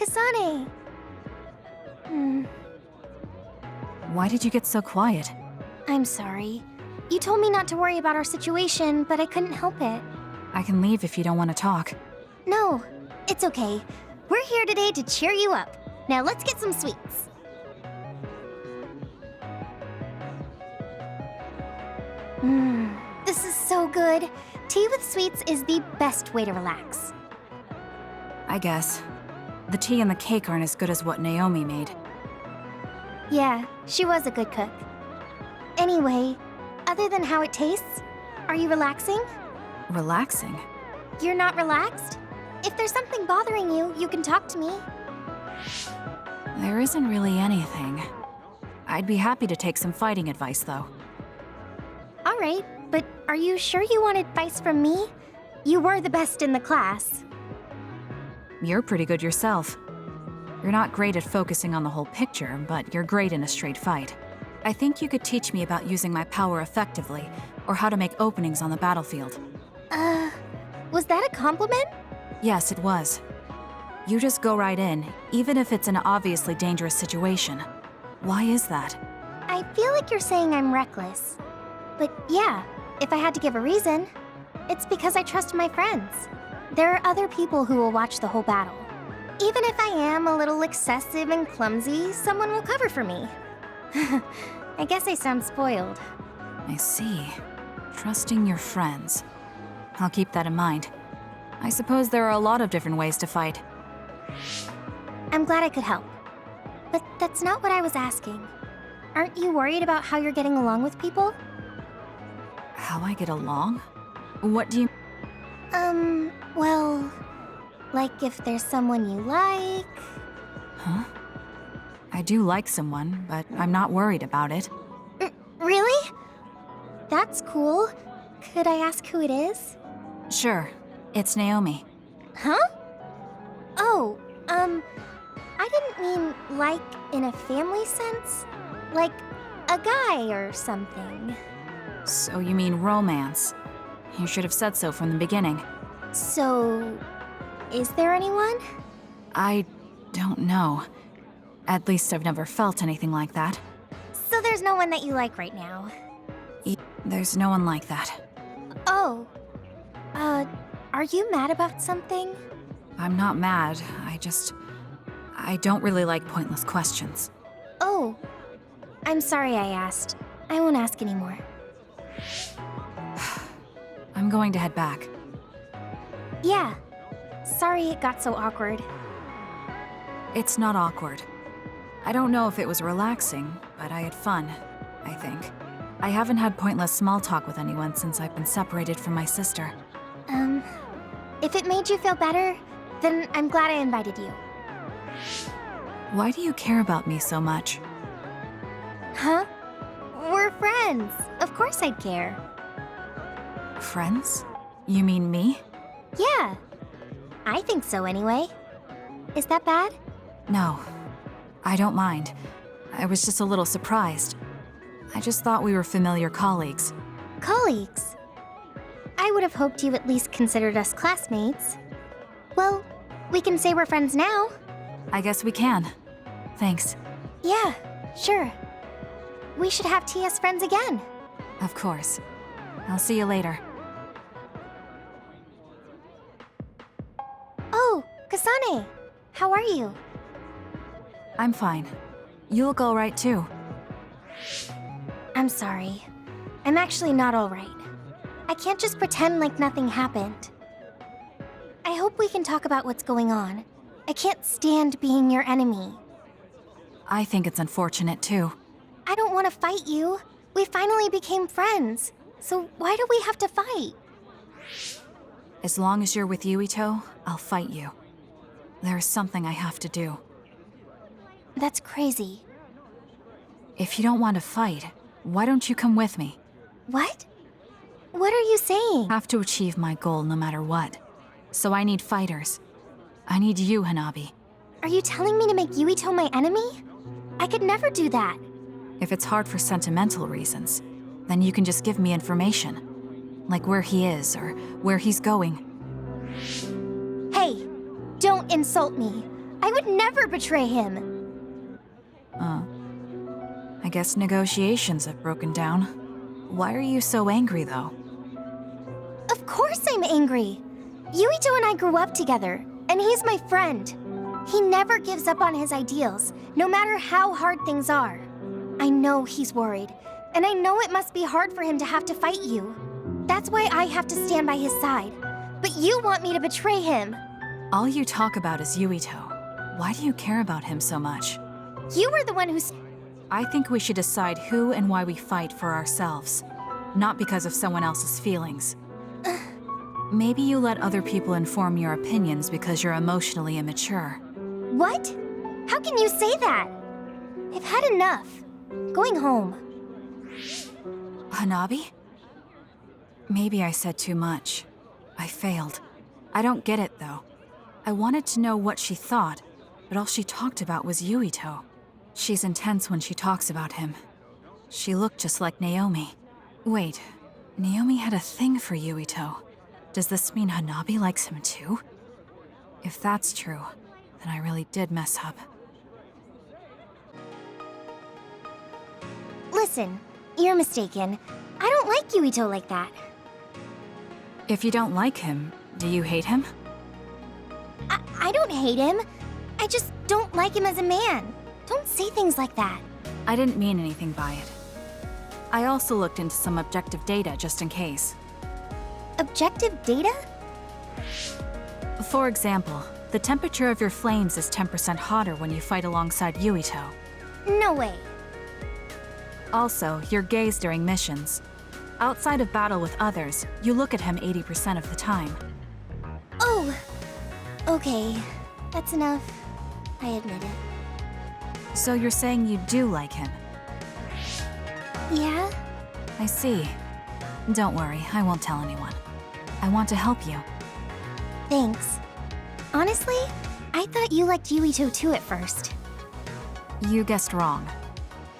Kasane! Why did you get so quiet? I'm sorry. You told me not to worry about our situation, but I couldn't help it. I can leave if you don't want to talk. No, it's okay. We're here today to cheer you up. Now let's get some sweets. This is so good. Tea with sweets is the best way to relax. I guess. The tea and the cake aren't as good as what Naomi made. Yeah, she was a good cook. Anyway, other than how it tastes, are you relaxing? Relaxing? You're not relaxed? If there's something bothering you, you can talk to me. There isn't really anything. I'd be happy to take some fighting advice, though. Alright, but are you sure you want advice from me? You were the best in the class. You're pretty good yourself. You're not great at focusing on the whole picture, but you're great in a straight fight. I think you could teach me about using my power effectively, or how to make openings on the battlefield. Was that a compliment? Yes, it was. You just go right in, even if it's an obviously dangerous situation. Why is that? I feel like you're saying I'm reckless. But yeah, if I had to give a reason, it's because I trust my friends. There are other people who will watch the whole battle. Even if I am a little excessive and clumsy, someone will cover for me. I guess I sound spoiled. I see. Trusting your friends. I'll keep that in mind. I suppose there are a lot of different ways to fight. I'm glad I could help. But that's not what I was asking. Aren't you worried about how you're getting along with people? How I get along? What do you... Well... like if there's someone you like... Huh? I do like someone, but I'm not worried about it. Really? That's cool. Could I ask who it is? Sure. It's Naomi. Huh? Oh, I didn't mean like in a family sense. Like a guy or something. So you mean romance. You should have said so from the beginning. So, is there anyone? I don't know. At least I've never felt anything like that. So there's no one that you like right now? There's no one like that. Oh. Are you mad about something? I'm not mad. I don't really like pointless questions. Oh. I'm sorry I asked. I won't ask anymore. I'm going to head back. Yeah. Sorry it got so awkward. It's not awkward. I don't know if it was relaxing, but I had fun, I think. I haven't had pointless small talk with anyone since I've been separated from my sister. If it made you feel better, then I'm glad I invited you. Why do you care about me so much? Huh? We're friends. Of course I'd care. Friends? You mean me? Yeah. I think so anyway. Is that bad? No. I don't mind. I was just a little surprised. I just thought we were familiar colleagues. Colleagues? I would have hoped you at least considered us classmates. Well, we can say we're friends now. I guess we can. Thanks. Yeah, sure. We should have tea as friends again. Of course. I'll see you later. Oh, Kasane! How are you? I'm fine. You look all right, too. I'm sorry. I'm actually not all right. I can't just pretend like nothing happened. I hope we can talk about what's going on. I can't stand being your enemy. I think it's unfortunate, too. I don't want to fight you. We finally became friends. So why do we have to fight? As long as you're with Yuito, I'll fight you. There's something I have to do. That's crazy. If you don't want to fight, why don't you come with me? What? What are you saying? I have to achieve my goal no matter what. So I need fighters. I need you, Hanabi. Are you telling me to make Yuito my enemy? I could never do that. If it's hard for sentimental reasons, then you can just give me information. Like where he is, or where he's going. Hey, don't insult me. I would never betray him. I guess negotiations have broken down. Why are you so angry, though? Of course I'm angry. Yuito and I grew up together, and he's my friend. He never gives up on his ideals, no matter how hard things are. I know he's worried, and I know it must be hard for him to have to fight you. That's why I have to stand by his side. But you want me to betray him. All you talk about is Yuito. Why do you care about him so much? You were the one who I think we should decide who and why we fight for ourselves, not because of someone else's feelings. Maybe you let other people inform your opinions because you're emotionally immature. What? How can you say that? I've had enough. Going home. Hanabi? Maybe I said too much. I failed. I don't get it, though. I wanted to know what she thought, but all she talked about was Yuito. She's intense when she talks about him. She looked just like Naomi. Wait, Naomi had a thing for Yuito. Does this mean Hanabi likes him too? If that's true, then I really did mess up. Listen, you're mistaken. I don't like Yuito like that. If you don't like him, do you hate him? I don't hate him. I just don't like him as a man. Don't say things like that. I didn't mean anything by it. I also looked into some objective data just in case. Objective data? For example, the temperature of your flames is 10% hotter when you fight alongside Yuito. No way. Also, your gaze during missions. Outside of battle with others, you look at him 80% of the time. Oh, okay. That's enough. I admit it. So you're saying you do like him? Yeah? I see. Don't worry, I won't tell anyone. I want to help you. Thanks. Honestly, I thought you liked Yuito too at first. You guessed wrong.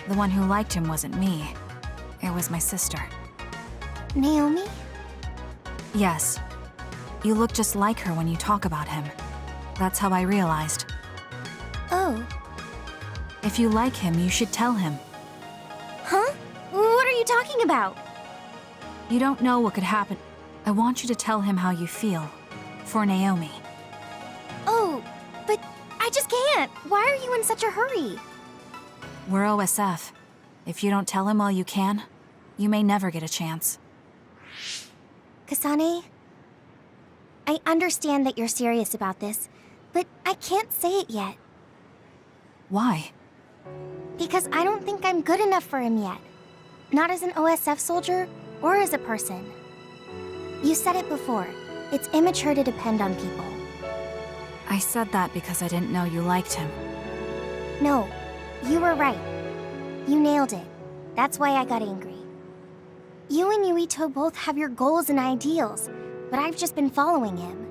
The one who liked him wasn't me. It was my sister. Naomi? Yes. You look just like her when you talk about him. That's how I realized. Oh. If you like him, you should tell him. Huh? What are you talking about? You don't know what could happen. I want you to tell him how you feel. For Naomi. Oh, but I just can't. Why are you in such a hurry? We're OSF. If you don't tell him while you can, you may never get a chance. Kasane, I understand that you're serious about this, but I can't say it yet. Why? Because I don't think I'm good enough for him yet. Not as an OSF soldier, or as a person. You said it before. It's immature to depend on people. I said that because I didn't know you liked him. No, you were right. You nailed it. That's why I got angry. You and Yuito both have your goals and ideals, but I've just been following him.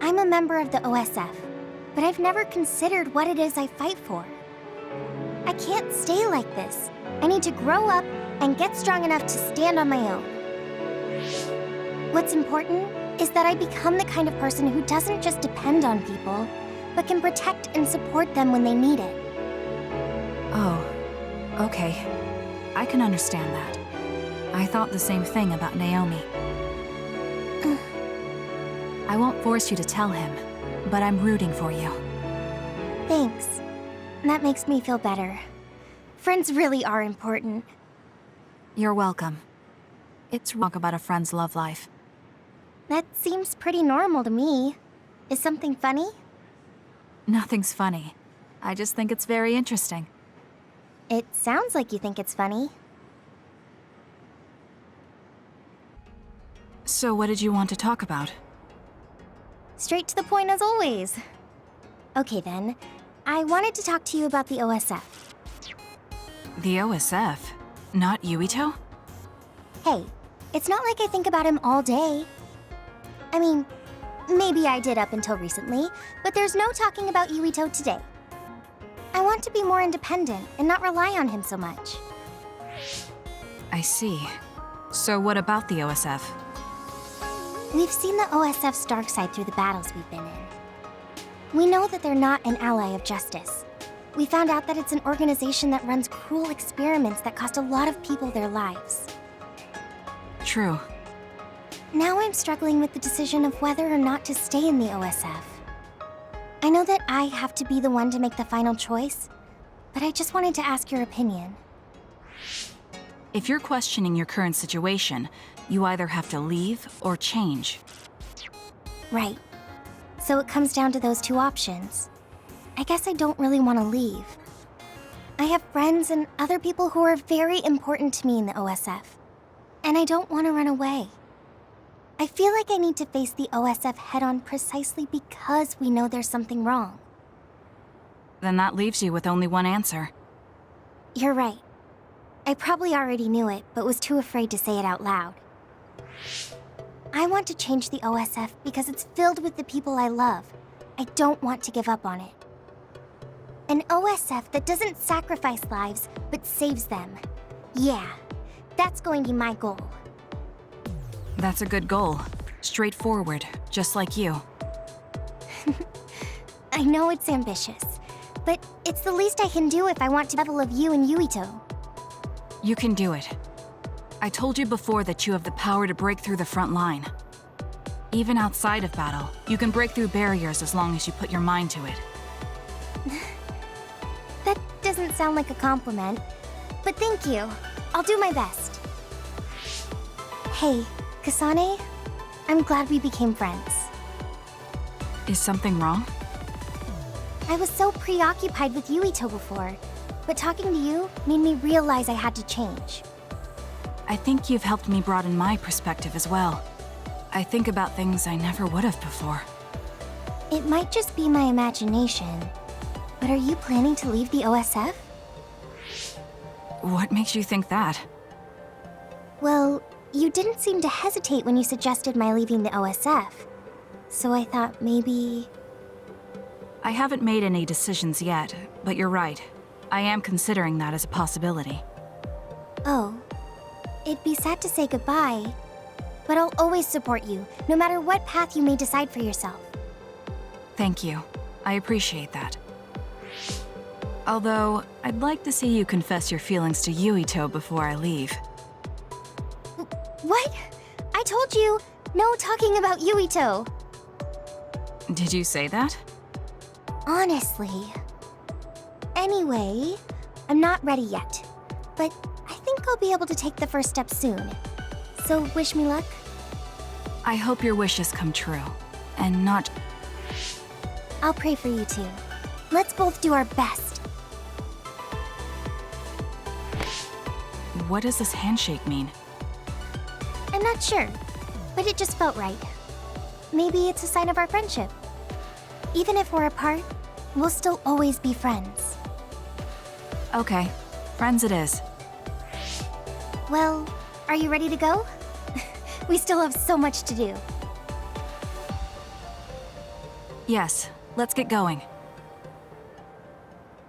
I'm a member of the OSF, but I've never considered what it is I fight for. I can't stay like this. I need to grow up and get strong enough to stand on my own. What's important is that I become the kind of person who doesn't just depend on people, but can protect and support them when they need it. Oh, okay. I can understand that. I thought the same thing about Naomi. I won't force you to tell him, but I'm rooting for you. Thanks. That makes me feel better. Friends really are important. You're welcome. It's wrong about a friend's love life. That seems pretty normal to me. Is something funny? Nothing's funny. I just think it's very interesting. It sounds like you think it's funny. So what did you want to talk about? Straight to the point as always. Okay then, I wanted to talk to you about the OSF. The OSF? Not Yuito? Hey, it's not like I think about him all day. I mean, maybe I did up until recently, but there's no talking about Yuito today. I want to be more independent and not rely on him so much. I see. So what about the OSF? We've seen the OSF's dark side through the battles we've been in. We know that they're not an ally of justice. We found out that it's an organization that runs cruel experiments that cost a lot of people their lives. True. Now I'm struggling with the decision of whether or not to stay in the OSF. I know that I have to be the one to make the final choice, but I just wanted to ask your opinion. If you're questioning your current situation, you either have to leave or change. Right. So it comes down to those two options. I guess I don't really want to leave. I have friends and other people who are very important to me in the OSF, and I don't want to run away. I feel like I need to face the OSF head-on precisely because we know there's something wrong. Then that leaves you with only one answer. You're right. I probably already knew it, but was too afraid to say it out loud. I want to change the OSF because it's filled with the people I love. I don't want to give up on it. An OSF that doesn't sacrifice lives, but saves them. Yeah, that's going to be my goal. That's a good goal. Straightforward, just like you. I know it's ambitious, but it's the least I can do if I want to level of you and Yuito. You can do it. I told you before that you have the power to break through the front line. Even outside of battle, you can break through barriers as long as you put your mind to it. That doesn't sound like a compliment, but thank you. I'll do my best. Hey, Kasane, I'm glad we became friends. Is something wrong? I was so preoccupied with Yuito before, but talking to you made me realize I had to change. I think you've helped me broaden my perspective as well. I think about things I never would have before. It might just be my imagination, but are you planning to leave the OSF? What makes you think that? Well, you didn't seem to hesitate when you suggested my leaving the OSF, so I thought maybe... I haven't made any decisions yet, but you're right. I am considering that as a possibility. Oh. It'd be sad to say goodbye, but I'll always support you, no matter what path you may decide for yourself. Thank you. I appreciate that. Although, I'd like to see you confess your feelings to Yuito before I leave. What? I told you, no talking about Yuito. Did you say that? Honestly. Anyway, I'm not ready yet, but I think I'll be able to take the first step soon. So wish me luck. I hope your wishes come true, and not... I'll pray for you too. Let's both do our best. What does this handshake mean? I'm not sure, but it just felt right. Maybe it's a sign of our friendship. Even if we're apart, we'll still always be friends. Okay, friends it is. Well, are you ready to go? We still have so much to do. Yes, let's get going.